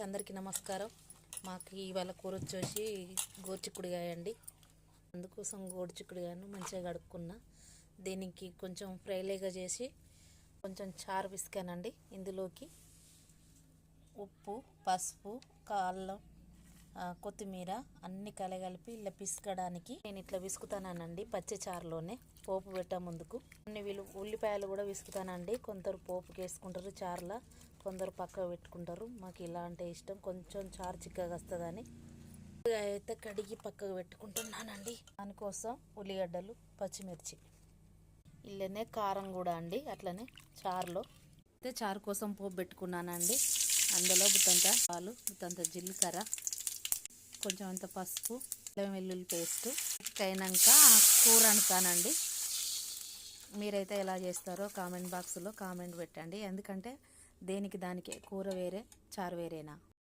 అందరికీ నమస్కారం. మాకు ఇవాళ కూర వచ్చేసి గోరుచిక్కుడుకాయ అండి. అందుకోసం గోరుచిక్కుడుకాయను మంచిగా కడుక్కున్నా. దీనికి కొంచెం ఫ్రైలేగా చేసి కొంచెం చారు పిసికానండి. ఇందులోకి ఉప్పు, పసుపు, అల్లం, కొత్తిమీర అన్ని కలగలిపి ఇలా పిసకడానికి నేను ఇట్లా విసుకుతానండి. పచ్చి చారులోనే పోపు పెట్టే ముందుకు అన్ని ఉల్లిపాయలు కూడా విసుకుతానండి. కొందరు పోపుకి వేసుకుంటారు చారులా, కొందరు పక్కకు పెట్టుకుంటారు. మాకు ఇలా అంటే ఇష్టం, కొంచెం చారు చిక్కగా వస్తుందని. అయితే కడిగి పక్కకు పెట్టుకుంటున్నానండి. దానికోసం ఉల్లిగడ్డలు, పచ్చిమిర్చి, ఇల్లనే కారం కూడా అండి. అట్లనే చారులో అయితే చారు కోసం పోపు పెట్టుకున్నానండి. అందులో బుత్తంత పాలు, బుత్తంత జీలకర్ర, కొంచెం అంత పసుపు, అల్లం వెల్లుల్లి పేస్ట్ అయినాక కూర వండుతానండి. మీరైతే ఎలా చేస్తారో కామెంట్ బాక్స్లో కామెంట్ పెట్టండి. ఎందుకంటే దేనికి దానికే కూర వేరే, చారు వేరేనా.